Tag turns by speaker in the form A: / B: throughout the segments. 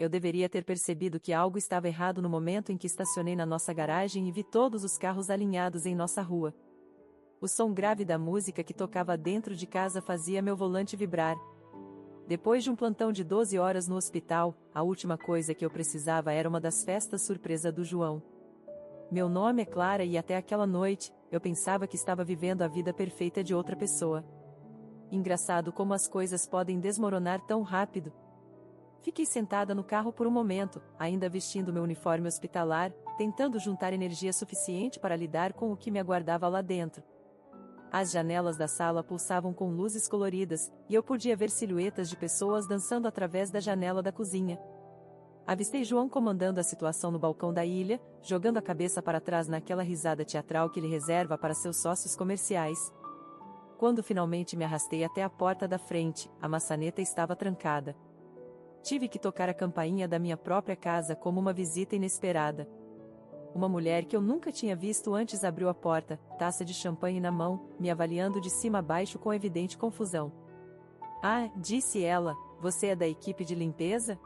A: Eu deveria ter percebido que algo estava errado no momento em que estacionei na nossa garagem e vi todos os carros alinhados em nossa rua. O som grave da música que tocava dentro de casa fazia meu volante vibrar. Depois de um plantão de 12 horas no hospital, a última coisa que eu precisava era uma das festas surpresa do João. Meu nome é Clara e até aquela noite, eu pensava que estava vivendo a vida perfeita de outra pessoa. Engraçado como as coisas podem desmoronar tão rápido. Fiquei sentada no carro por um momento, ainda vestindo meu uniforme hospitalar, tentando juntar energia suficiente para lidar com o que me aguardava lá dentro. As janelas da sala pulsavam com luzes coloridas, e eu podia ver silhuetas de pessoas dançando através da janela da cozinha. Avistei João comandando a situação no balcão da ilha, jogando a cabeça para trás naquela risada teatral que ele reserva para seus sócios comerciais. Quando finalmente me arrastei até a porta da frente, a maçaneta estava trancada. Tive que tocar a campainha da minha própria casa como uma visita inesperada. Uma mulher que eu nunca tinha visto antes abriu a porta, taça de champanhe na mão, me avaliando de cima a baixo com evidente confusão. Ah, disse ela, você é da equipe de limpeza?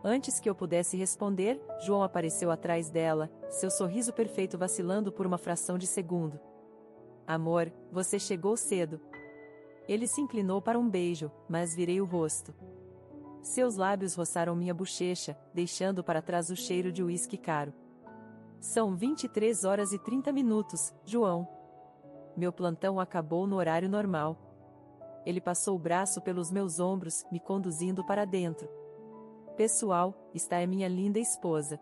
A: Antes que eu pudesse responder, João apareceu atrás dela, seu sorriso perfeito vacilando por uma fração de segundo. Amor, você chegou cedo. Ele se inclinou para um beijo, mas virei o rosto. Seus lábios roçaram minha bochecha, deixando para trás o cheiro de uísque caro. São 23 horas e 30 minutos, João. Meu plantão acabou no horário normal. Ele passou o braço pelos meus ombros, me conduzindo para dentro. Pessoal, esta é minha linda esposa.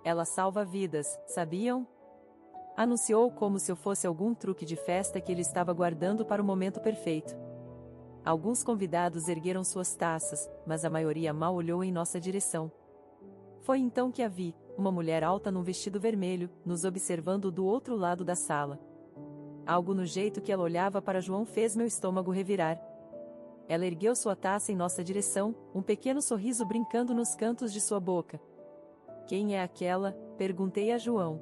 A: Ela salva vidas, sabiam? Anunciou como se eu fosse algum truque de festa que ele estava guardando para o momento perfeito. Alguns convidados ergueram suas taças, mas a maioria mal olhou em nossa direção. Foi então que a vi, uma mulher alta num vestido vermelho, nos observando do outro lado da sala. Algo no jeito que ela olhava para João fez meu estômago revirar. Ela ergueu sua taça em nossa direção, um pequeno sorriso brincando nos cantos de sua boca. Quem é aquela? Perguntei a João.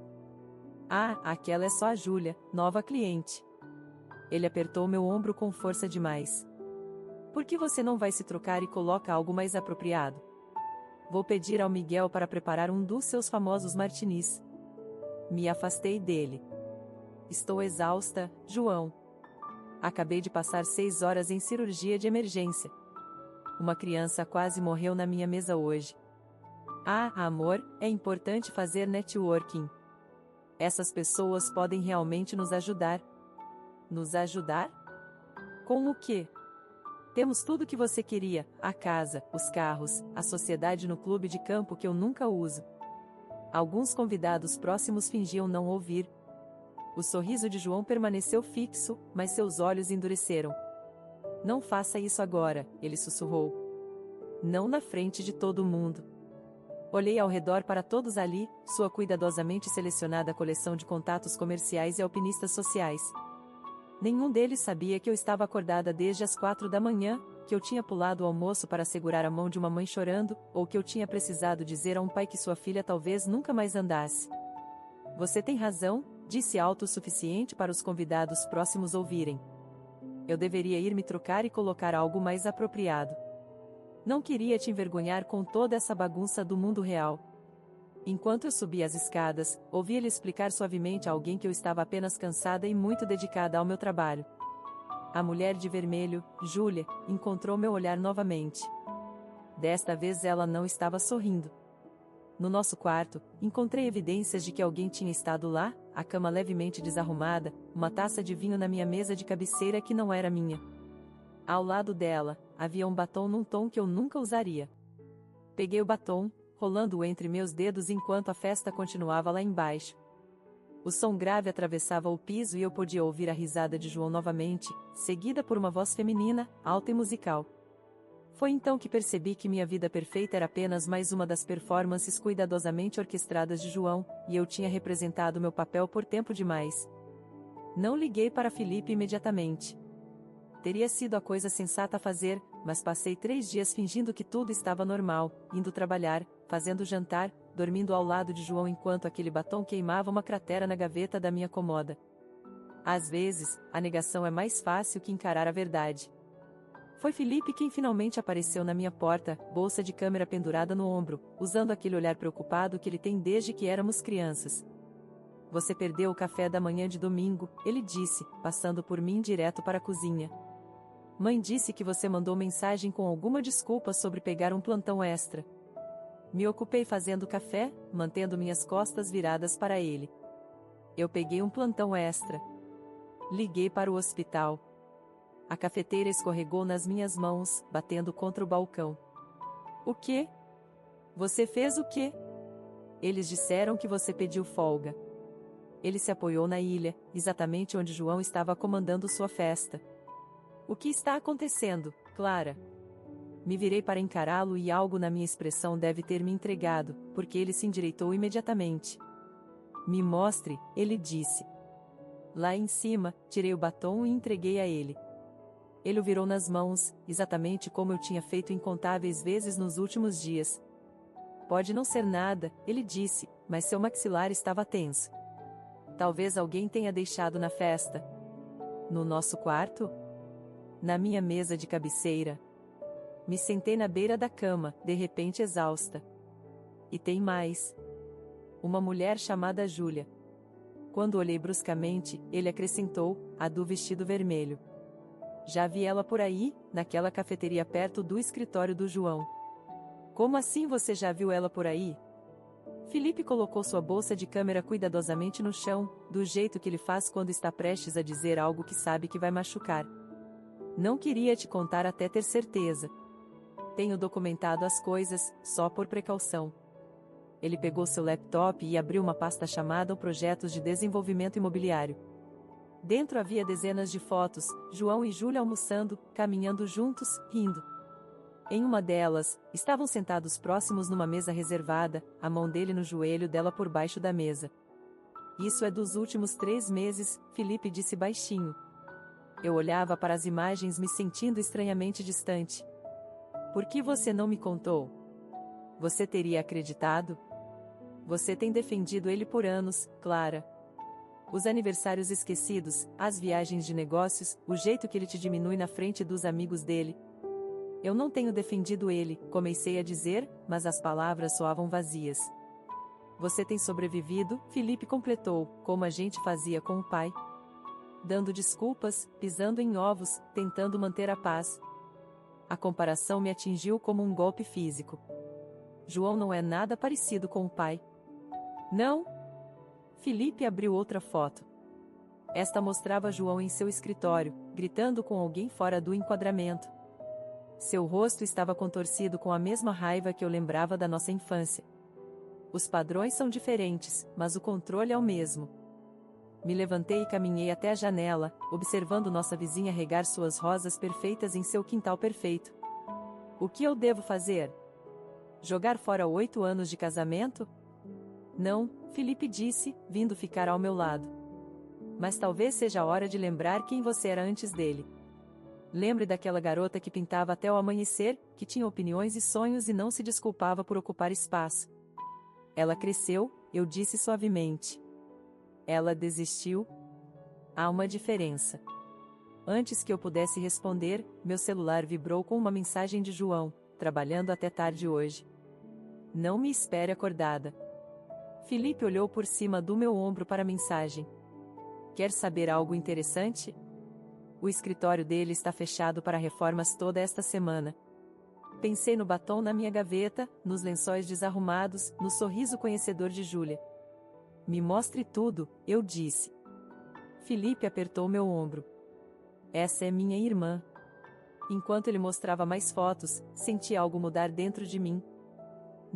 A: Ah, aquela é só a Júlia, nova cliente. Ele apertou meu ombro com força demais. Por que você não vai se trocar e coloca algo mais apropriado? Vou pedir ao Miguel para preparar um dos seus famosos martinis. Me afastei dele. Estou exausta, João. Acabei de passar 6 horas em cirurgia de emergência. Uma criança quase morreu na minha mesa hoje. Ah, amor, é importante fazer networking. Essas pessoas podem realmente nos ajudar. Nos ajudar? Com o quê? Temos tudo o que você queria, a casa, os carros, a sociedade no clube de campo que eu nunca uso. Alguns convidados próximos fingiam não ouvir. O sorriso de João permaneceu fixo, mas seus olhos endureceram. Não faça isso agora, ele sussurrou. Não na frente de todo mundo. Olhei ao redor para todos ali, sua cuidadosamente selecionada coleção de contatos comerciais e alpinistas sociais. Nenhum deles sabia que eu estava acordada desde as 4 da manhã, que eu tinha pulado o almoço para segurar a mão de uma mãe chorando, ou que eu tinha precisado dizer a um pai que sua filha talvez nunca mais andasse. Você tem razão, disse alto o suficiente para os convidados próximos ouvirem. Eu deveria ir me trocar e colocar algo mais apropriado. Não queria te envergonhar com toda essa bagunça do mundo real. Enquanto eu subia as escadas, ouvi ele explicar suavemente a alguém que eu estava apenas cansada e muito dedicada ao meu trabalho. A mulher de vermelho, Júlia, encontrou meu olhar novamente. Desta vez ela não estava sorrindo. No nosso quarto, encontrei evidências de que alguém tinha estado lá, a cama levemente desarrumada, uma taça de vinho na minha mesa de cabeceira que não era minha. Ao lado dela, havia um batom num tom que eu nunca usaria. Peguei o batom, rolando-o entre meus dedos enquanto a festa continuava lá embaixo. O som grave atravessava o piso e eu podia ouvir a risada de João novamente, seguida por uma voz feminina, alta e musical. Foi então que percebi que minha vida perfeita era apenas mais uma das performances cuidadosamente orquestradas de João, e eu tinha representado meu papel por tempo demais. Não liguei para Felipe imediatamente. Teria sido a coisa sensata a fazer, mas passei 3 dias fingindo que tudo estava normal, indo trabalhar, fazendo jantar, dormindo ao lado de João enquanto aquele batom queimava uma cratera na gaveta da minha cômoda. Às vezes, a negação é mais fácil que encarar a verdade. Foi Felipe quem finalmente apareceu na minha porta, bolsa de câmera pendurada no ombro, usando aquele olhar preocupado que ele tem desde que éramos crianças. Você perdeu o café da manhã de domingo, ele disse, passando por mim direto para a cozinha. Mãe disse que você mandou mensagem com alguma desculpa sobre pegar um plantão extra. Me ocupei fazendo café, mantendo minhas costas viradas para ele. Eu peguei um plantão extra. Liguei para o hospital. A cafeteira escorregou nas minhas mãos, batendo contra o balcão. O quê? Você fez o quê? Eles disseram que você pediu folga. Ele se apoiou na ilha, exatamente onde João estava comandando sua festa. O que está acontecendo, Clara? Me virei para encará-lo e algo na minha expressão deve ter me entregado, porque ele se endireitou imediatamente. Me mostre, ele disse. Lá em cima, tirei o batom e entreguei a ele. Ele o virou nas mãos, exatamente como eu tinha feito incontáveis vezes nos últimos dias. Pode não ser nada, ele disse, mas seu maxilar estava tenso. Talvez alguém tenha deixado na festa. No nosso quarto? Na minha mesa de cabeceira. Me sentei na beira da cama, de repente exausta. E tem mais. Uma mulher chamada Júlia. Quando olhei bruscamente, ele acrescentou, a do vestido vermelho. Já vi ela por aí, naquela cafeteria perto do escritório do João. Como assim você já viu ela por aí? Felipe colocou sua bolsa de câmera cuidadosamente no chão, do jeito que ele faz quando está prestes a dizer algo que sabe que vai machucar. Não queria te contar até ter certeza. Tenho documentado as coisas, só por precaução. Ele pegou seu laptop e abriu uma pasta chamada Projetos de Desenvolvimento Imobiliário. Dentro havia dezenas de fotos, João e Júlia almoçando, caminhando juntos, rindo. Em uma delas, estavam sentados próximos numa mesa reservada, a mão dele no joelho dela por baixo da mesa. Isso é dos últimos 3 meses, Felipe disse baixinho. Eu olhava para as imagens me sentindo estranhamente distante. Por que você não me contou? Você teria acreditado? Você tem defendido ele por anos, Clara. Os aniversários esquecidos, as viagens de negócios, o jeito que ele te diminui na frente dos amigos dele. Eu não tenho defendido ele, comecei a dizer, mas as palavras soavam vazias. Você tem sobrevivido, Felipe completou, como a gente fazia com o pai. Dando desculpas, pisando em ovos, tentando manter a paz. A comparação me atingiu como um golpe físico. João não é nada parecido com o pai. Não? Felipe abriu outra foto. Esta mostrava João em seu escritório, gritando com alguém fora do enquadramento. Seu rosto estava contorcido com a mesma raiva que eu lembrava da nossa infância. Os padrões são diferentes, mas o controle é o mesmo. Me levantei e caminhei até a janela, observando nossa vizinha regar suas rosas perfeitas em seu quintal perfeito. O que eu devo fazer? Jogar fora 8 anos de casamento? Não, Felipe disse, vindo ficar ao meu lado. Mas talvez seja a hora de lembrar quem você era antes dele. Lembre daquela garota que pintava até o amanhecer, que tinha opiniões e sonhos e não se desculpava por ocupar espaço. Ela cresceu, eu disse suavemente. Ela desistiu? Há uma diferença. Antes que eu pudesse responder, meu celular vibrou com uma mensagem de João, trabalhando até tarde hoje. Não me espere acordada. Felipe olhou por cima do meu ombro para a mensagem. Quer saber algo interessante? O escritório dele está fechado para reformas toda esta semana. Pensei no batom na minha gaveta, nos lençóis desarrumados, no sorriso conhecedor de Júlia. Me mostre tudo, eu disse. Felipe apertou meu ombro. Essa é minha irmã. Enquanto ele mostrava mais fotos, senti algo mudar dentro de mim.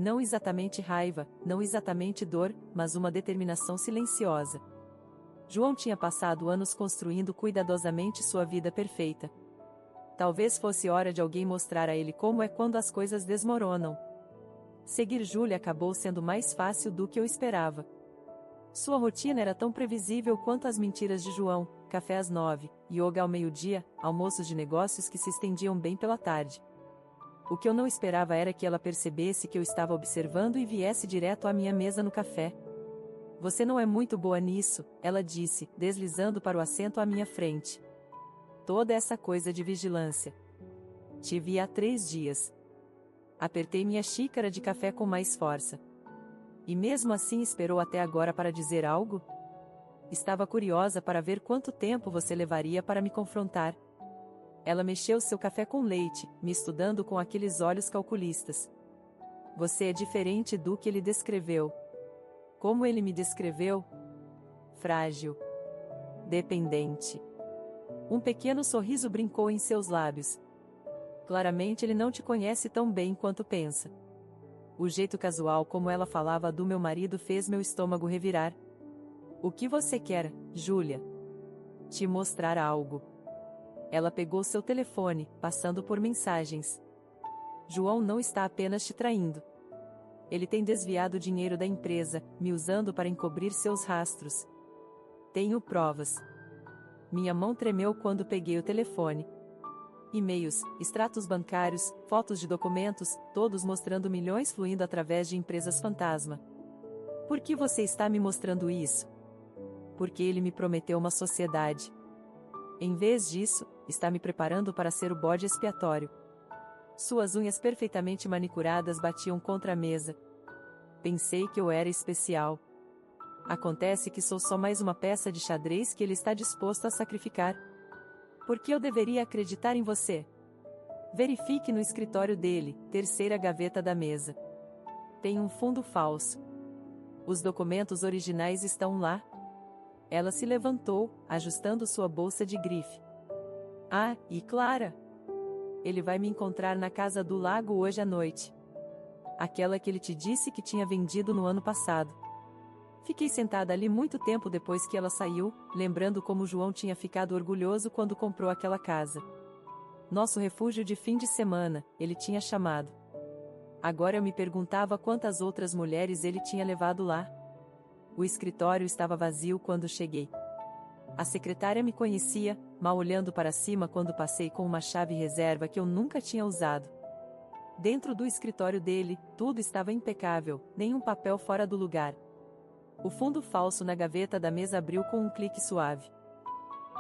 A: Não exatamente raiva, não exatamente dor, mas uma determinação silenciosa. João tinha passado anos construindo cuidadosamente sua vida perfeita. Talvez fosse hora de alguém mostrar a ele como é quando as coisas desmoronam. Seguir Júlia acabou sendo mais fácil do que eu esperava. Sua rotina era tão previsível quanto as mentiras de João: café às 9, yoga ao meio-dia, almoços de negócios que se estendiam bem pela tarde. O que eu não esperava era que ela percebesse que eu estava observando e viesse direto à minha mesa no café. Você não é muito boa nisso, ela disse, deslizando para o assento à minha frente. Toda essa coisa de vigilância. Te vi há 3 dias. Apertei minha xícara de café com mais força. E mesmo assim esperou até agora para dizer algo? Estava curiosa para ver quanto tempo você levaria para me confrontar. Ela mexeu seu café com leite, me estudando com aqueles olhos calculistas. Você é diferente do que ele descreveu. Como ele me descreveu? Frágil. Dependente. Um pequeno sorriso brincou em seus lábios. Claramente ele não te conhece tão bem quanto pensa. O jeito casual como ela falava do meu marido fez meu estômago revirar. O que você quer, Júlia? Te mostrar algo. Ela pegou seu telefone, passando por mensagens. João não está apenas te traindo. Ele tem desviado dinheiro da empresa, me usando para encobrir seus rastros. Tenho provas. Minha mão tremeu quando peguei o telefone. E-mails, extratos bancários, fotos de documentos, todos mostrando milhões fluindo através de empresas fantasma. Por que você está me mostrando isso? Porque ele me prometeu uma sociedade. Em vez disso, está me preparando para ser o bode expiatório. Suas unhas perfeitamente manicuradas batiam contra a mesa. Pensei que eu era especial. Acontece que sou só mais uma peça de xadrez que ele está disposto a sacrificar. Por que eu deveria acreditar em você? Verifique no escritório dele, terceira gaveta da mesa. Tem um fundo falso. Os documentos originais estão lá. Ela se levantou, ajustando sua bolsa de grife. Ah, e Clara? Ele vai me encontrar na casa do lago hoje à noite. Aquela que ele te disse que tinha vendido no ano passado. Fiquei sentada ali muito tempo depois que ela saiu, lembrando como João tinha ficado orgulhoso quando comprou aquela casa. Nosso refúgio de fim de semana, ele tinha chamado. Agora eu me perguntava quantas outras mulheres ele tinha levado lá. O escritório estava vazio quando cheguei. A secretária me conhecia, mal olhando para cima quando passei com uma chave reserva que eu nunca tinha usado. Dentro do escritório dele, tudo estava impecável, nenhum papel fora do lugar. O fundo falso na gaveta da mesa abriu com um clique suave.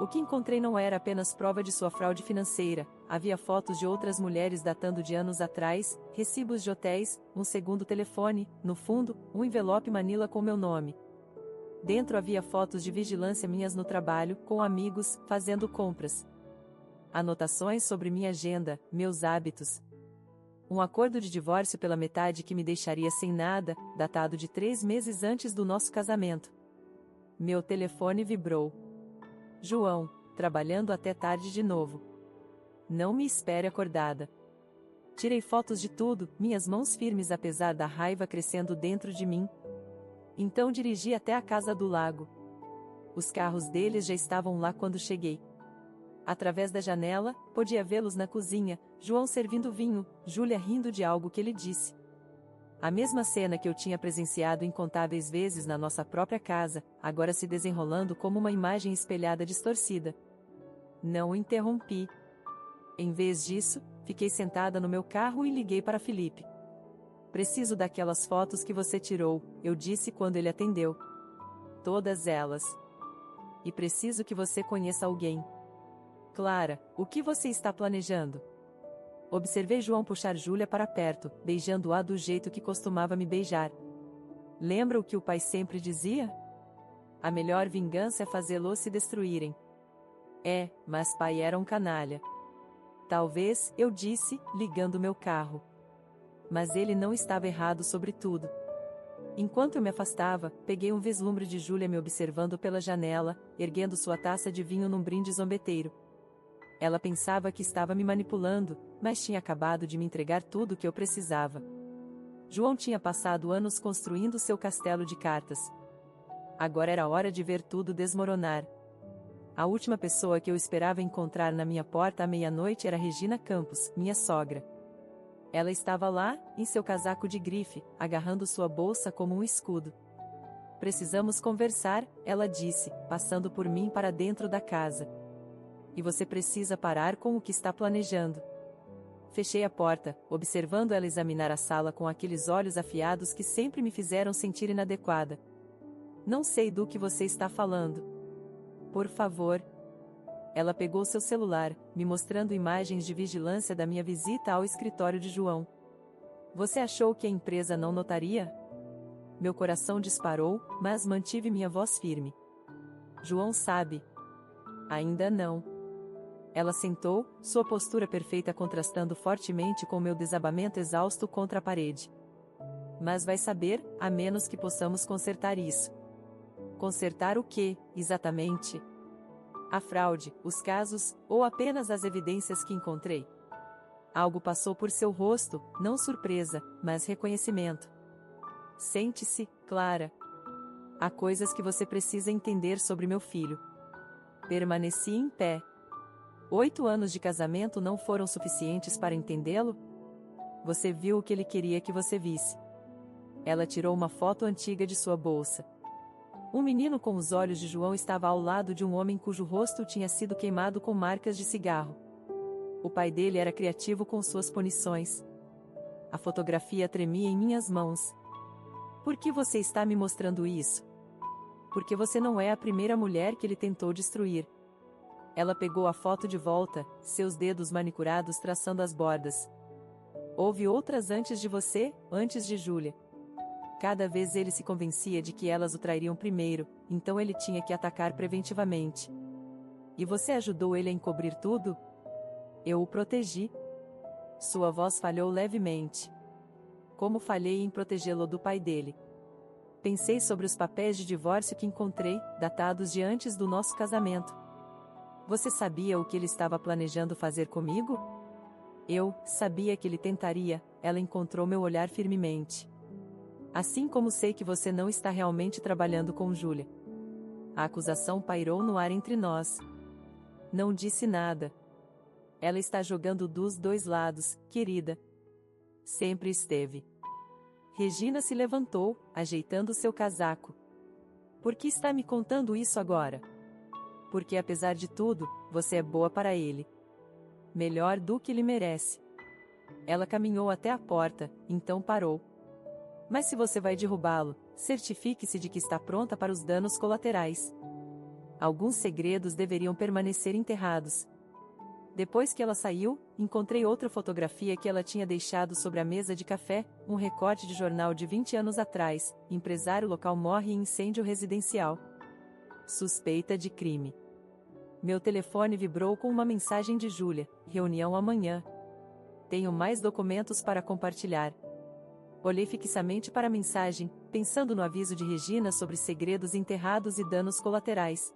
A: O que encontrei não era apenas prova de sua fraude financeira, havia fotos de outras mulheres datando de anos atrás, recibos de hotéis, um segundo telefone, no fundo, um envelope manila com meu nome. Dentro havia fotos de vigilância minhas no trabalho, com amigos, fazendo compras. Anotações sobre minha agenda, meus hábitos. Um acordo de divórcio pela metade que me deixaria sem nada, datado de 3 meses antes do nosso casamento. Meu telefone vibrou. João, trabalhando até tarde de novo. Não me espere acordada. Tirei fotos de tudo, minhas mãos firmes apesar da raiva crescendo dentro de mim. Então dirigi até a casa do lago. Os carros deles já estavam lá quando cheguei. Através da janela, podia vê-los na cozinha, João servindo vinho, Júlia rindo de algo que ele disse. A mesma cena que eu tinha presenciado incontáveis vezes na nossa própria casa, agora se desenrolando como uma imagem espelhada distorcida. Não o interrompi. Em vez disso, fiquei sentada no meu carro e liguei para Felipe. Preciso daquelas fotos que você tirou, eu disse quando ele atendeu. Todas elas. E preciso que você conheça alguém. Clara, o que você está planejando? Observei João puxar Júlia para perto, beijando-a do jeito que costumava me beijar. Lembra o que o pai sempre dizia? A melhor vingança é fazê-los se destruírem. É, mas pai era um canalha. Talvez, eu disse, ligando meu carro. Mas ele não estava errado sobre tudo. Enquanto eu me afastava, peguei um vislumbre de Júlia me observando pela janela, erguendo sua taça de vinho num brinde zombeteiro. Ela pensava que estava me manipulando, mas tinha acabado de me entregar tudo o que eu precisava. João tinha passado anos construindo seu castelo de cartas. Agora era hora de ver tudo desmoronar. A última pessoa que eu esperava encontrar na minha porta à meia-noite era Regina Campos, minha sogra. Ela estava lá, em seu casaco de grife, agarrando sua bolsa como um escudo. Precisamos conversar, ela disse, passando por mim para dentro da casa. E você precisa parar com o que está planejando. Fechei a porta, observando ela examinar a sala com aqueles olhos afiados que sempre me fizeram sentir inadequada. Não sei do que você está falando. Por favor. Ela pegou seu celular, me mostrando imagens de vigilância da minha visita ao escritório de João. Você achou que a empresa não notaria? Meu coração disparou, mas mantive minha voz firme. João sabe. Ainda não. Ela sentou, sua postura perfeita contrastando fortemente com meu desabamento exausto contra a parede. Mas vai saber, a menos que possamos consertar isso. Consertar o quê, exatamente? A fraude, os casos, ou apenas as evidências que encontrei? Algo passou por seu rosto, não surpresa, mas reconhecimento. Sente-se, Clara. Há coisas que você precisa entender sobre meu filho. Permaneci em pé. 8 anos de casamento não foram suficientes para entendê-lo? Você viu o que ele queria que você visse. Ela tirou uma foto antiga de sua bolsa. Um menino com os olhos de João estava ao lado de um homem cujo rosto tinha sido queimado com marcas de cigarro. O pai dele era criativo com suas punições. A fotografia tremia em minhas mãos. Por que você está me mostrando isso? Porque você não é a primeira mulher que ele tentou destruir. Ela pegou a foto de volta, seus dedos manicurados traçando as bordas. Houve outras antes de você, antes de Júlia. Cada vez ele se convencia de que elas o trairiam primeiro, então ele tinha que atacar preventivamente. E você ajudou ele a encobrir tudo? Eu o protegi. Sua voz falhou levemente. Como falhei em protegê-lo do pai dele? Pensei sobre os papéis de divórcio que encontrei, datados de antes do nosso casamento. Você sabia o que ele estava planejando fazer comigo? Eu sabia que ele tentaria. Ela encontrou meu olhar firmemente. Assim como sei que você não está realmente trabalhando com Júlia. A acusação pairou no ar entre nós. Não disse nada. Ela está jogando dos dois lados, querida. Sempre esteve. Regina se levantou, ajeitando seu casaco. Por que está me contando isso agora? Porque apesar de tudo, você é boa para ele. Melhor do que ele merece. Ela caminhou até a porta, então parou. Mas se você vai derrubá-lo, certifique-se de que está pronta para os danos colaterais. Alguns segredos deveriam permanecer enterrados. Depois que ela saiu, encontrei outra fotografia que ela tinha deixado sobre a mesa de café, um recorte de jornal de 20 anos atrás. Empresário local morre em incêndio residencial. Suspeita de crime. Meu telefone vibrou com uma mensagem de Júlia. Reunião amanhã. Tenho mais documentos para compartilhar. Olhei fixamente para a mensagem, pensando no aviso de Regina sobre segredos enterrados e danos colaterais.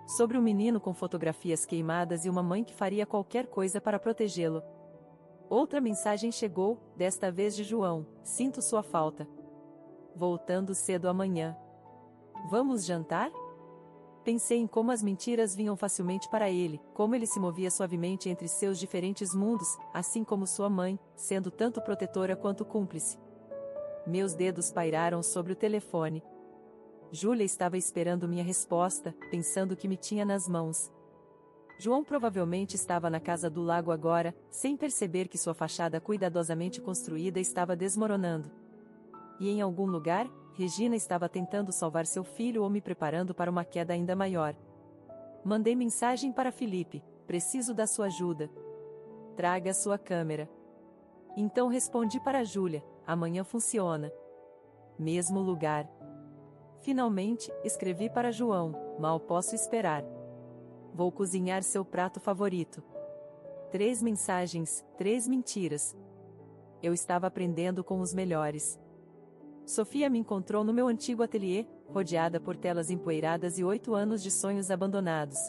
A: Sobre um menino com fotografias queimadas e uma mãe que faria qualquer coisa para protegê-lo. Outra mensagem chegou, desta vez de João. Sinto sua falta. Voltando cedo amanhã. Vamos jantar? Pensei em como as mentiras vinham facilmente para ele, como ele se movia suavemente entre seus diferentes mundos, assim como sua mãe, sendo tanto protetora quanto cúmplice. Meus dedos pairaram sobre o telefone. Júlia estava esperando minha resposta, pensando que me tinha nas mãos. João provavelmente estava na casa do lago agora, sem perceber que sua fachada cuidadosamente construída estava desmoronando. E em algum lugar, Regina estava tentando salvar seu filho ou me preparando para uma queda ainda maior. Mandei mensagem para Felipe: preciso da sua ajuda. Traga sua câmera. Então respondi para Júlia: amanhã funciona. Mesmo lugar. Finalmente, escrevi para João: mal posso esperar. Vou cozinhar seu prato favorito. 3 mensagens, 3 mentiras. Eu estava aprendendo com os melhores. Sofia me encontrou no meu antigo ateliê, rodeada por telas empoeiradas e 8 anos de sonhos abandonados.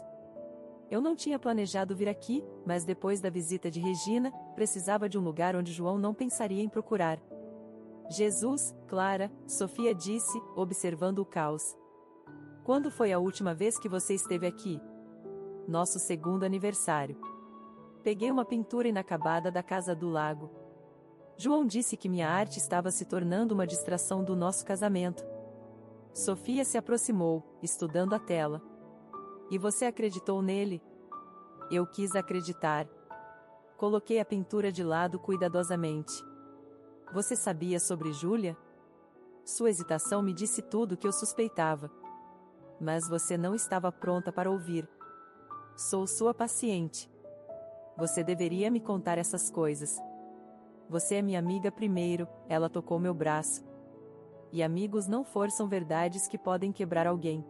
A: Eu não tinha planejado vir aqui, mas depois da visita de Regina, precisava de um lugar onde João não pensaria em procurar. Jesus, Clara, Sofia disse, observando o caos. Quando foi a última vez que você esteve aqui? Nosso 2º aniversário. Peguei uma pintura inacabada da casa do lago. João disse que minha arte estava se tornando uma distração do nosso casamento. Sofia se aproximou, estudando a tela. E você acreditou nele? Eu quis acreditar. Coloquei a pintura de lado cuidadosamente. Você sabia sobre Júlia? Sua hesitação me disse tudo o que eu suspeitava. Mas você não estava pronta para ouvir. Sou sua paciente. Você deveria me contar essas coisas. Você é minha amiga primeiro, ela tocou meu braço. E amigos não forçam verdades que podem quebrar alguém.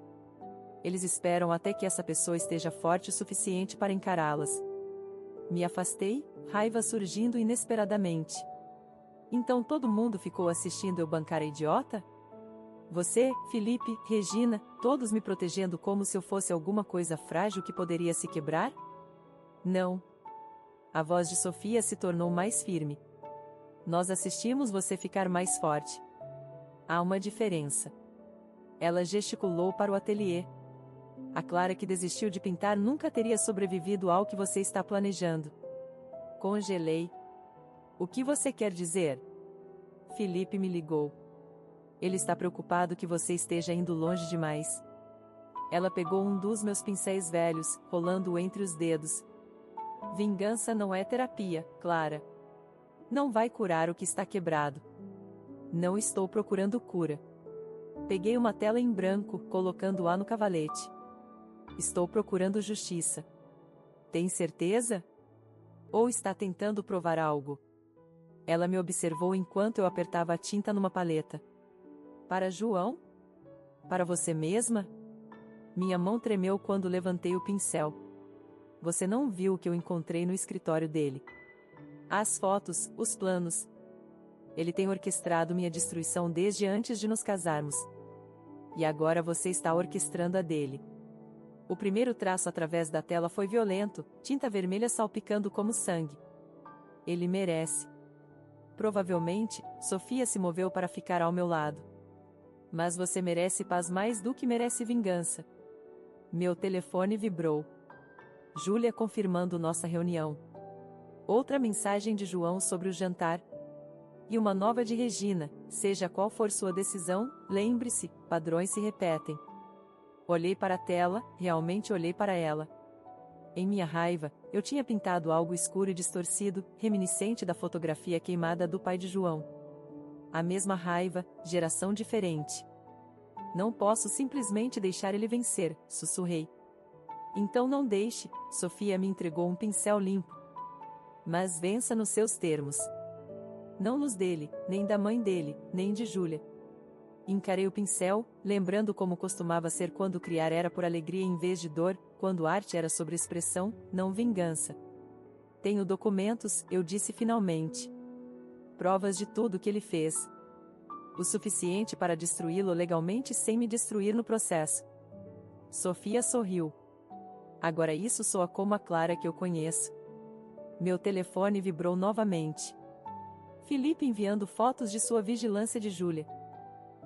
A: Eles esperam até que essa pessoa esteja forte o suficiente para encará-las. Me afastei, raiva surgindo inesperadamente. Então todo mundo ficou assistindo eu bancar a idiota? Você, Felipe, Regina, todos me protegendo como se eu fosse alguma coisa frágil que poderia se quebrar? Não. A voz de Sofia se tornou mais firme. Nós assistimos você ficar mais forte. Há uma diferença. Ela gesticulou para o ateliê. A Clara que desistiu de pintar nunca teria sobrevivido ao que você está planejando. Congelei. O que você quer dizer? Felipe me ligou. Ele está preocupado que você esteja indo longe demais. Ela pegou um dos meus pincéis velhos, rolando-o entre os dedos. Vingança não é terapia, Clara. Não vai curar o que está quebrado. Não estou procurando cura. Peguei uma tela em branco, colocando-a no cavalete. Estou procurando justiça. Tem certeza? Ou está tentando provar algo? Ela me observou enquanto eu apertava a tinta numa paleta. Para João? Para você mesma? Minha mão tremeu quando levantei o pincel. Você não viu o que eu encontrei no escritório dele. As fotos, os planos. Ele tem orquestrado minha destruição desde antes de nos casarmos. E agora você está orquestrando a dele. O primeiro traço através da tela foi violento, tinta vermelha salpicando como sangue. Ele merece. Provavelmente, Sofia se moveu para ficar ao meu lado. Mas você merece paz mais do que merece vingança. Meu telefone vibrou. Júlia confirmando nossa reunião. Outra mensagem de João sobre o jantar. E uma nova de Regina, seja qual for sua decisão, lembre-se, padrões se repetem. Olhei para a tela, realmente olhei para ela. Em minha raiva, eu tinha pintado algo escuro e distorcido, reminiscente da fotografia queimada do pai de João. A mesma raiva, geração diferente. Não posso simplesmente deixar ele vencer, sussurrei. Então não deixe, Sofia me entregou um pincel limpo. Mas vença nos seus termos. Não nos dele, nem da mãe dele, nem de Júlia. Encarei o pincel, lembrando como costumava ser quando criar era por alegria em vez de dor, quando arte era sobre expressão, não vingança. Tenho documentos, eu disse finalmente. Provas de tudo que ele fez. O suficiente para destruí-lo legalmente sem me destruir no processo. Sofia sorriu. Agora isso soa como a Clara que eu conheço. Meu telefone vibrou novamente. Felipe enviando fotos de sua vigilância de Júlia.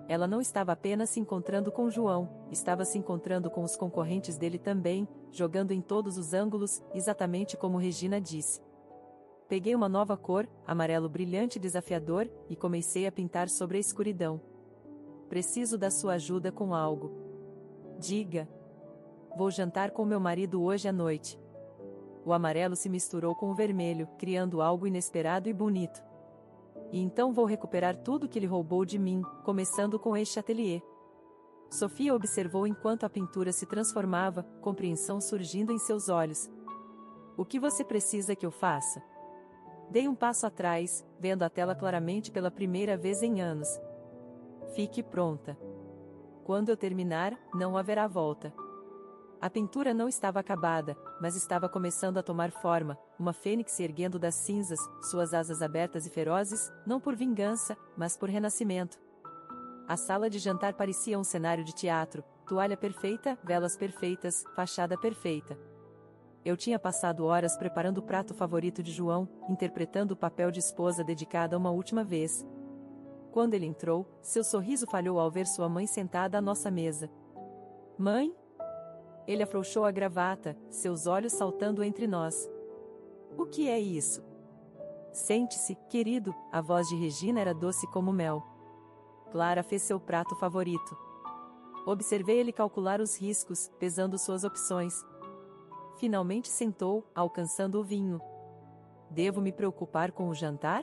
A: Ela não estava apenas se encontrando com João, estava se encontrando com os concorrentes dele também, jogando em todos os ângulos, exatamente como Regina disse. Peguei uma nova cor, amarelo brilhante e desafiador, e comecei a pintar sobre a escuridão. Preciso da sua ajuda com algo. Diga. Vou jantar com meu marido hoje à noite. O amarelo se misturou com o vermelho, criando algo inesperado e bonito. E então vou recuperar tudo que ele roubou de mim, começando com este ateliê. Sofia observou enquanto a pintura se transformava, compreensão surgindo em seus olhos. O que você precisa que eu faça? Dei um passo atrás, vendo a tela claramente pela primeira vez em anos. Fique pronta. Quando eu terminar, não haverá volta. A pintura não estava acabada, mas estava começando a tomar forma, uma fênix se erguendo das cinzas, suas asas abertas e ferozes, não por vingança, mas por renascimento. A sala de jantar parecia um cenário de teatro, toalha perfeita, velas perfeitas, fachada perfeita. Eu tinha passado horas preparando o prato favorito de João, interpretando o papel de esposa dedicada uma última vez. Quando ele entrou, seu sorriso falhou ao ver sua mãe sentada à nossa mesa. Mãe? Ele afrouxou a gravata, seus olhos saltando entre nós. O que é isso? Sente-se, querido, a voz de Regina era doce como mel. Clara fez seu prato favorito. Observei ele calcular os riscos, pesando suas opções. Finalmente sentou, alcançando o vinho. Devo me preocupar com o jantar?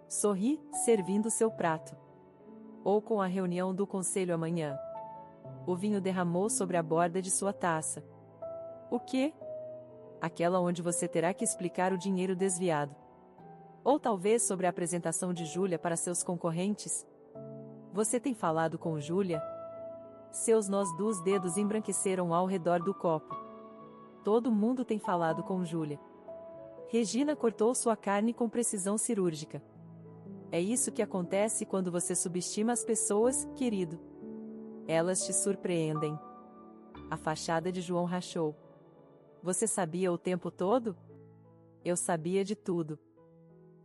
A: Sorri, servindo seu prato. Ou com a reunião do conselho amanhã? O vinho derramou sobre a borda de sua taça. O quê? Aquela onde você terá que explicar o dinheiro desviado. Ou talvez sobre a apresentação de Júlia para seus concorrentes? Você tem falado com Júlia? Seus nós dos dedos embranqueceram ao redor do copo. Todo mundo tem falado com Júlia. Regina cortou sua carne com precisão cirúrgica. É isso que acontece quando você subestima as pessoas, querido. Elas te surpreendem. A fachada de João rachou. Você sabia o tempo todo? Eu sabia de tudo.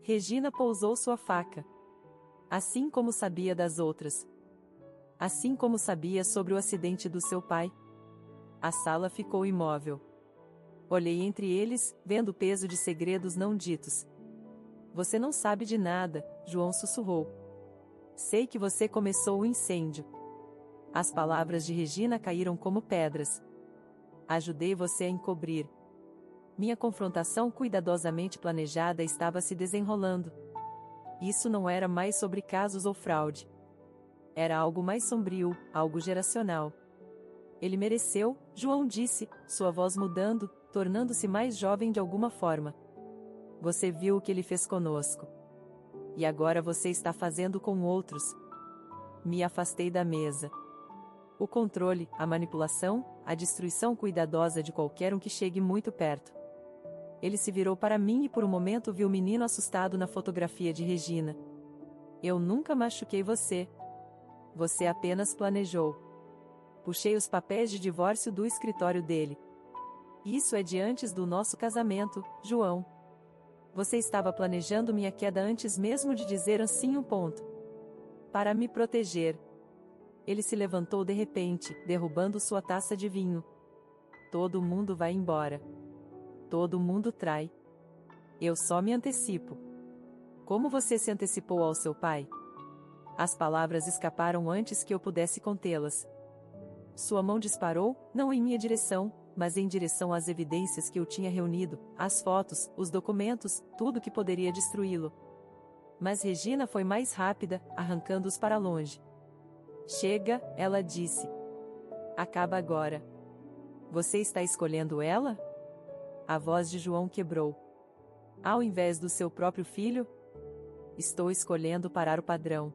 A: Regina pousou sua faca. Assim como sabia das outras. Assim como sabia sobre o acidente do seu pai. A sala ficou imóvel. Olhei entre eles, vendo o peso de segredos não ditos. Você não sabe de nada, João sussurrou. Sei que você começou o incêndio. As palavras de Regina caíram como pedras. Ajudei você a encobrir. Minha confrontação cuidadosamente planejada estava se desenrolando. Isso não era mais sobre casos ou fraude. Era algo mais sombrio, algo geracional. Ele mereceu, João disse, sua voz mudando, tornando-se mais jovem de alguma forma. Você viu o que ele fez conosco. E agora você está fazendo com outros. Me afastei da mesa. O controle, a manipulação, a destruição cuidadosa de qualquer um que chegue muito perto. Ele se virou para mim e por um momento viu o menino assustado na fotografia de Regina. Eu nunca machuquei você. Você apenas planejou. Puxei os papéis de divórcio do escritório dele. Isso é de antes do nosso casamento, João. Você estava planejando minha queda antes mesmo de dizer assim um ponto. Para me proteger. Ele se levantou de repente, derrubando sua taça de vinho. Todo mundo vai embora. Todo mundo trai. Eu só me antecipo. Como você se antecipou ao seu pai? As palavras escaparam antes que eu pudesse contê-las. Sua mão disparou, não em minha direção, mas em direção às evidências que eu tinha reunido, as fotos, os documentos, tudo que poderia destruí-lo. Mas Regina foi mais rápida, arrancando-os para longe. Chega, ela disse. Acaba agora. Você está escolhendo ela? A voz de João quebrou. Ao invés do seu próprio filho? Estou escolhendo parar o padrão.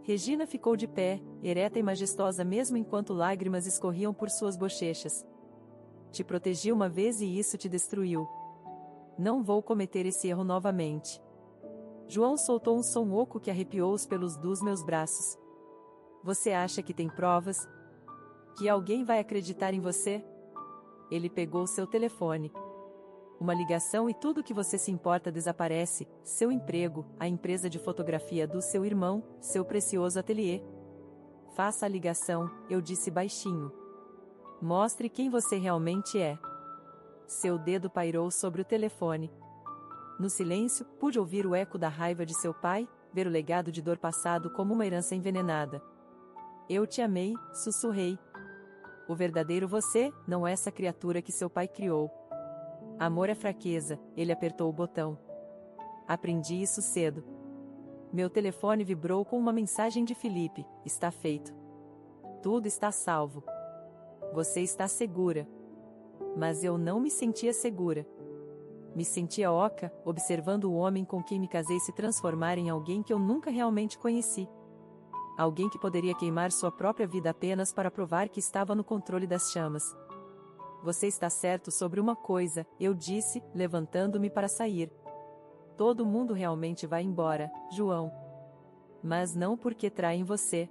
A: Regina ficou de pé, ereta e majestosa mesmo enquanto lágrimas escorriam por suas bochechas. Te protegi uma vez e isso te destruiu. Não vou cometer esse erro novamente. João soltou um som oco que arrepiou os pelos dos meus braços. Você acha que tem provas? Que alguém vai acreditar em você? Ele pegou seu telefone. Uma ligação e tudo que você se importa desaparece, seu emprego, a empresa de fotografia do seu irmão, seu precioso ateliê. Faça a ligação, eu disse baixinho. Mostre quem você realmente é. Seu dedo pairou sobre o telefone. No silêncio, pude ouvir o eco da raiva de seu pai, ver o legado de dor passado como uma herança envenenada. Eu te amei, sussurrei. O verdadeiro você, não é essa criatura que seu pai criou. Amor é fraqueza, ele apertou o botão. Aprendi isso cedo. Meu telefone vibrou com uma mensagem de Felipe, está feito. Tudo está salvo. Você está segura. Mas eu não me sentia segura. Me sentia oca, observando o homem com quem me casei se transformar em alguém que eu nunca realmente conheci. Alguém que poderia queimar sua própria vida apenas para provar que estava no controle das chamas. Você está certo sobre uma coisa, eu disse, levantando-me para sair. Todo mundo realmente vai embora, João. Mas não porque traem você.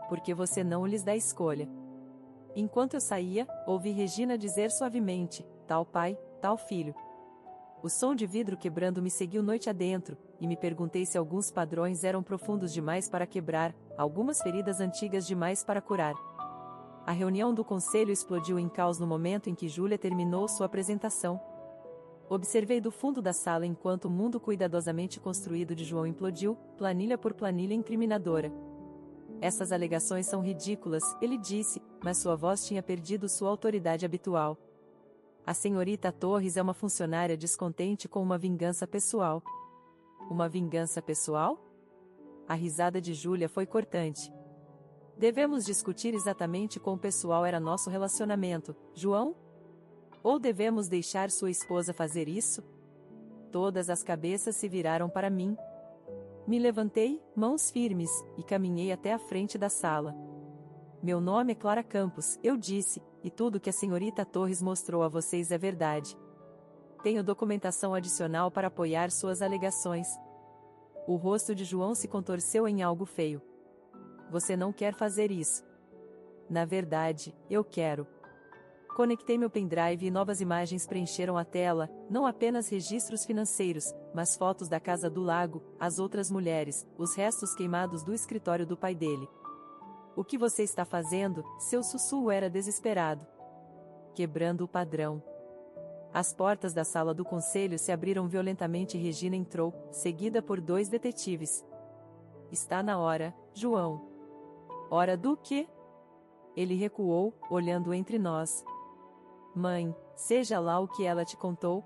A: Porque você não lhes dá escolha. Enquanto eu saía, ouvi Regina dizer suavemente, tal pai, tal filho. O som de vidro quebrando me seguiu noite adentro, e me perguntei se alguns padrões eram profundos demais para quebrar, algumas feridas antigas demais para curar. A reunião do conselho explodiu em caos no momento em que Júlia terminou sua apresentação. Observei do fundo da sala enquanto o mundo cuidadosamente construído de João implodiu, planilha por planilha incriminadora. Essas alegações são ridículas, ele disse, mas sua voz tinha perdido sua autoridade habitual. A senhorita Torres é uma funcionária descontente com uma vingança pessoal. Uma vingança pessoal? A risada de Júlia foi cortante. Devemos discutir exatamente quão pessoal era nosso relacionamento, João? Ou devemos deixar sua esposa fazer isso? Todas as cabeças se viraram para mim. Me levantei, mãos firmes, e caminhei até a frente da sala. Meu nome é Clara Campos, eu disse, e tudo que a senhorita Torres mostrou a vocês é verdade. Tenho documentação adicional para apoiar suas alegações. O rosto de João se contorceu em algo feio. Você não quer fazer isso. Na verdade, eu quero. Conectei meu pendrive e novas imagens preencheram a tela, não apenas registros financeiros, mas fotos da casa do lago, as outras mulheres, os restos queimados do escritório do pai dele. O que você está fazendo? Seu sussurro era desesperado. Quebrando o padrão. As portas da sala do conselho se abriram violentamente e Regina entrou, seguida por 2 detetives. Está na hora, João. Hora do quê? Ele recuou, olhando entre nós. Mãe, seja lá o que ela te contou.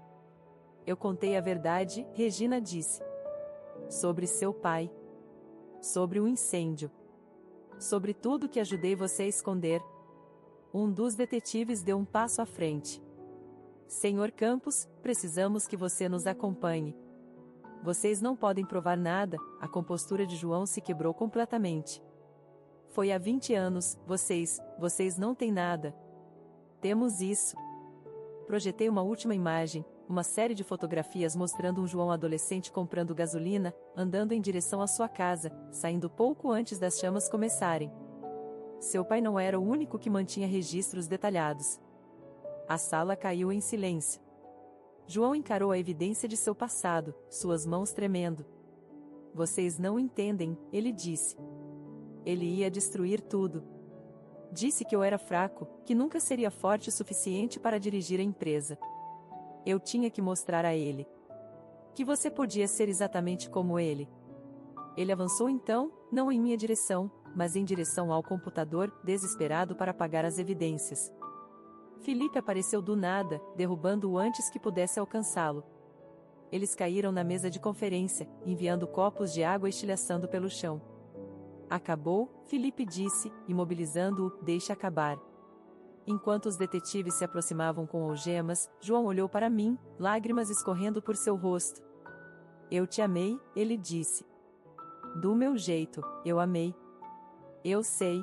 A: Eu contei a verdade, Regina disse. Sobre seu pai. Sobre o incêndio. Sobre tudo que ajudei você a esconder. Um dos detetives deu um passo à frente. Senhor Campos, precisamos que você nos acompanhe. Vocês não podem provar nada, a compostura de João se quebrou completamente. Foi há 20 anos, vocês não têm nada. Temos isso. Projetei uma última imagem, uma série de fotografias mostrando um João adolescente comprando gasolina, andando em direção à sua casa, saindo pouco antes das chamas começarem. Seu pai não era o único que mantinha registros detalhados. A sala caiu em silêncio. João encarou a evidência de seu passado, suas mãos tremendo. Vocês não entendem, ele disse. Ele ia destruir tudo. Disse que eu era fraco, que nunca seria forte o suficiente para dirigir a empresa. Eu tinha que mostrar a ele que você podia ser exatamente como ele. Ele avançou então, não em minha direção, mas em direção ao computador, desesperado para apagar as evidências. Felipe apareceu do nada, derrubando-o antes que pudesse alcançá-lo. Eles caíram na mesa de conferência, enviando copos de água estilhaçando pelo chão. Acabou, Felipe disse, imobilizando-o, deixe acabar. Enquanto os detetives se aproximavam com algemas, João olhou para mim, lágrimas escorrendo por seu rosto. Eu te amei, ele disse. Do meu jeito, eu amei. Eu sei.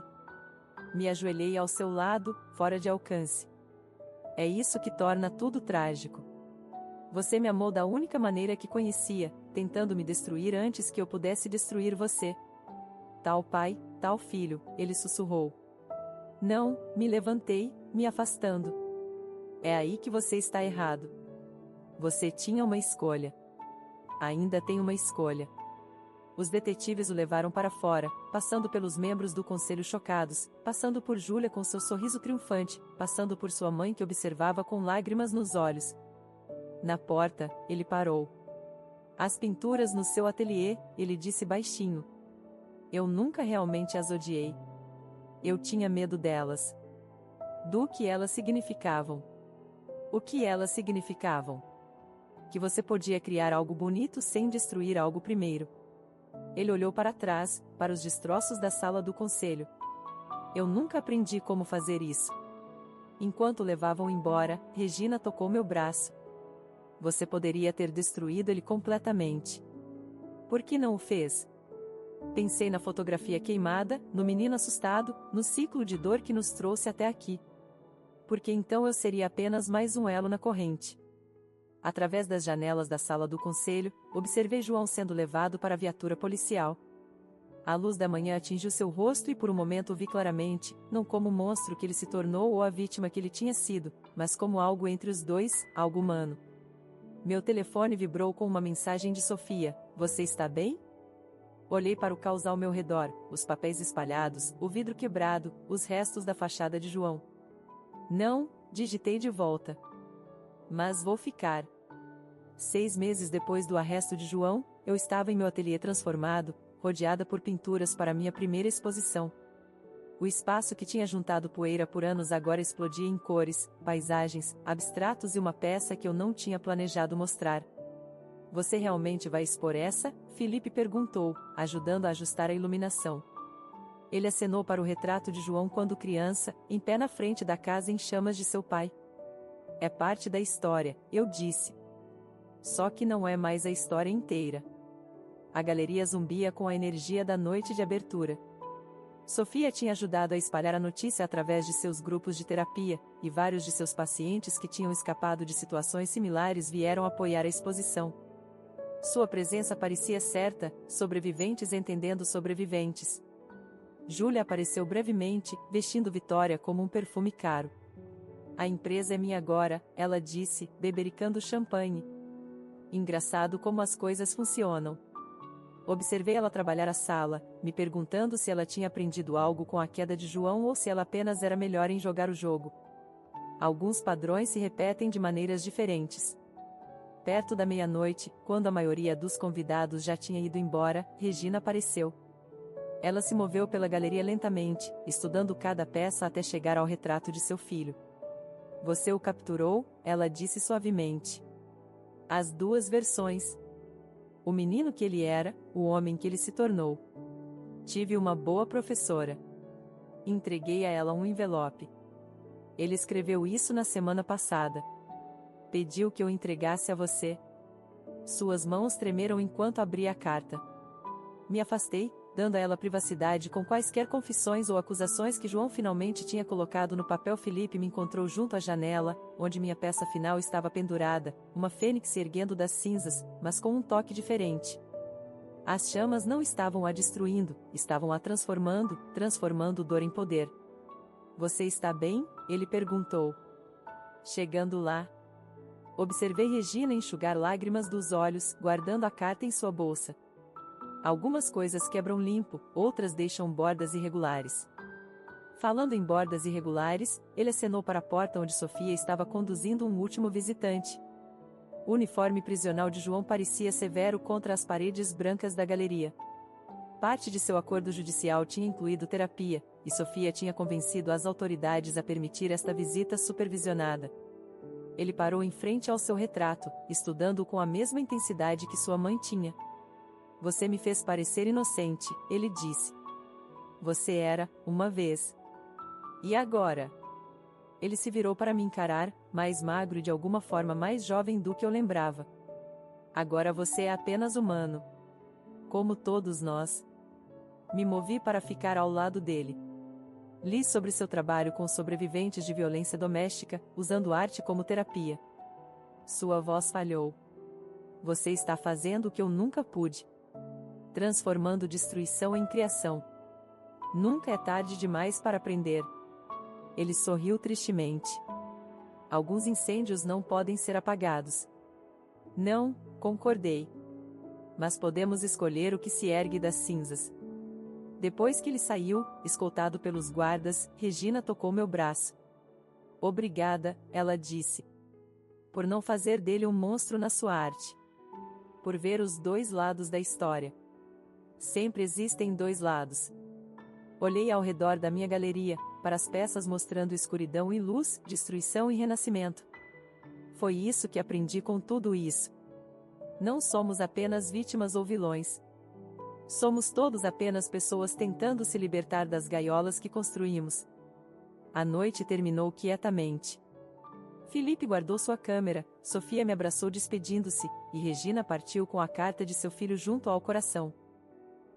A: Me ajoelhei ao seu lado, fora de alcance. É isso que torna tudo trágico. Você me amou da única maneira que conhecia, tentando me destruir antes que eu pudesse destruir você. Tal pai, tal filho, ele sussurrou. Não, me levantei, me afastando. É aí que você está errado. Você tinha uma escolha. Ainda tem uma escolha. Os detetives o levaram para fora, passando pelos membros do conselho chocados, passando por Júlia com seu sorriso triunfante, passando por sua mãe que observava com lágrimas nos olhos. Na porta, ele parou. As pinturas no seu ateliê, ele disse baixinho. Eu nunca realmente as odiei. Eu tinha medo delas. Do que elas significavam. O que elas significavam? Que você podia criar algo bonito sem destruir algo primeiro. Ele olhou para trás, para os destroços da sala do conselho. Eu nunca aprendi como fazer isso. Enquanto levavam embora, Regina tocou meu braço. Você poderia ter destruído ele completamente. Por que não o fez? Pensei na fotografia queimada, no menino assustado, no ciclo de dor que nos trouxe até aqui. Porque então eu seria apenas mais um elo na corrente. Através das janelas da sala do conselho, observei João sendo levado para a viatura policial. A luz da manhã atingiu seu rosto e por um momento o vi claramente, não como o monstro que ele se tornou ou a vítima que ele tinha sido, mas como algo entre os dois, algo humano. Meu telefone vibrou com uma mensagem de Sofia: Você está bem? Olhei para o caos ao meu redor, os papéis espalhados, o vidro quebrado, os restos da fachada de João. Não, digitei de volta. Mas vou ficar. 6 meses depois do arresto de João, eu estava em meu ateliê transformado, rodeada por pinturas para minha primeira exposição. O espaço que tinha juntado poeira por anos agora explodia em cores, paisagens, abstratos e uma peça que eu não tinha planejado mostrar. Você realmente vai expor essa? Felipe perguntou, ajudando a ajustar a iluminação. Ele acenou para o retrato de João quando criança, em pé na frente da casa em chamas de seu pai. É parte da história, eu disse. Só que não é mais a história inteira. A galeria zumbia com a energia da noite de abertura. Sofia tinha ajudado a espalhar a notícia através de seus grupos de terapia, e vários de seus pacientes que tinham escapado de situações similares vieram apoiar a exposição. Sua presença parecia certa, sobreviventes entendendo sobreviventes. Júlia apareceu brevemente, vestindo Vitória como um perfume caro. A empresa é minha agora, ela disse, bebericando champanhe. Engraçado como as coisas funcionam. Observei ela trabalhar a sala, me perguntando se ela tinha aprendido algo com a queda de João ou se ela apenas era melhor em jogar o jogo. Alguns padrões se repetem de maneiras diferentes. Perto da meia-noite, quando a maioria dos convidados já tinha ido embora, Regina apareceu. Ela se moveu pela galeria lentamente, estudando cada peça até chegar ao retrato de seu filho. Você o capturou? Ela disse suavemente. As duas versões. O menino que ele era, o homem que ele se tornou. Tive uma boa professora. Entreguei a ela um envelope. Ele escreveu isso na semana passada. Pediu que eu entregasse a você. Suas mãos tremeram enquanto abria a carta. Me afastei, dando a ela privacidade com quaisquer confissões ou acusações que João finalmente tinha colocado no papel. Felipe me encontrou junto à janela, onde minha peça final estava pendurada, uma fênix se erguendo das cinzas, mas com um toque diferente. As chamas não estavam a destruindo, estavam a transformando dor em poder. Você está bem? Ele perguntou. Chegando lá, observei Regina enxugar lágrimas dos olhos, guardando a carta em sua bolsa. Algumas coisas quebram limpo, outras deixam bordas irregulares. Falando em bordas irregulares, ele acenou para a porta onde Sofia estava conduzindo um último visitante. O uniforme prisional de João parecia severo contra as paredes brancas da galeria. Parte de seu acordo judicial tinha incluído terapia, e Sofia tinha convencido as autoridades a permitir esta visita supervisionada. Ele parou em frente ao seu retrato, estudando-o com a mesma intensidade que sua mãe tinha. Você me fez parecer inocente, ele disse. Você era, uma vez. E agora? Ele se virou para me encarar, mais magro e de alguma forma mais jovem do que eu lembrava. Agora você é apenas humano. Como todos nós. Me movi para ficar ao lado dele. Li sobre seu trabalho com sobreviventes de violência doméstica, usando arte como terapia. Sua voz falhou. Você está fazendo o que eu nunca pude. Transformando destruição em criação. Nunca é tarde demais para aprender. Ele sorriu tristemente. Alguns incêndios não podem ser apagados. Não, concordei. Mas podemos escolher o que se ergue das cinzas. Depois que ele saiu, escoltado pelos guardas, Regina tocou meu braço. Obrigada, ela disse. Por não fazer dele um monstro na sua arte. Por ver os dois lados da história. Sempre existem dois lados. Olhei ao redor da minha galeria, para as peças mostrando escuridão e luz, destruição e renascimento. Foi isso que aprendi com tudo isso. Não somos apenas vítimas ou vilões. Somos todos apenas pessoas tentando se libertar das gaiolas que construímos. A noite terminou quietamente. Felipe guardou sua câmera, Sofia me abraçou despedindo-se, e Regina partiu com a carta de seu filho junto ao coração.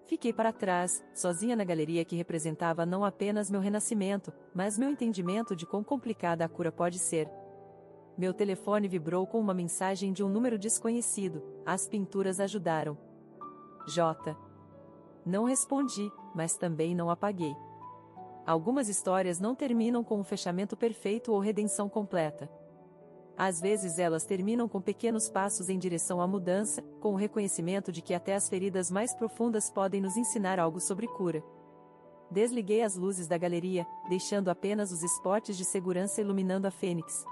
A: Fiquei para trás, sozinha na galeria que representava não apenas meu renascimento, mas meu entendimento de quão complicada a cura pode ser. Meu telefone vibrou com uma mensagem de um número desconhecido. As pinturas ajudaram. J. Não respondi, mas também não apaguei. Algumas histórias não terminam com um fechamento perfeito ou redenção completa. Às vezes elas terminam com pequenos passos em direção à mudança, com o reconhecimento de que até as feridas mais profundas podem nos ensinar algo sobre cura. Desliguei as luzes da galeria, deixando apenas os spots de segurança iluminando a fênix.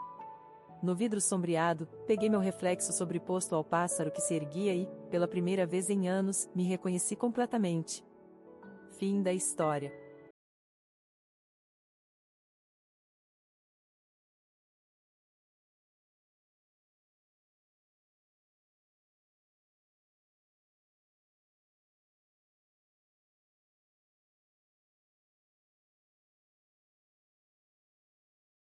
A: No vidro sombreado, peguei meu reflexo sobreposto ao pássaro que se erguia e, pela primeira vez em anos, me reconheci completamente. Fim da história.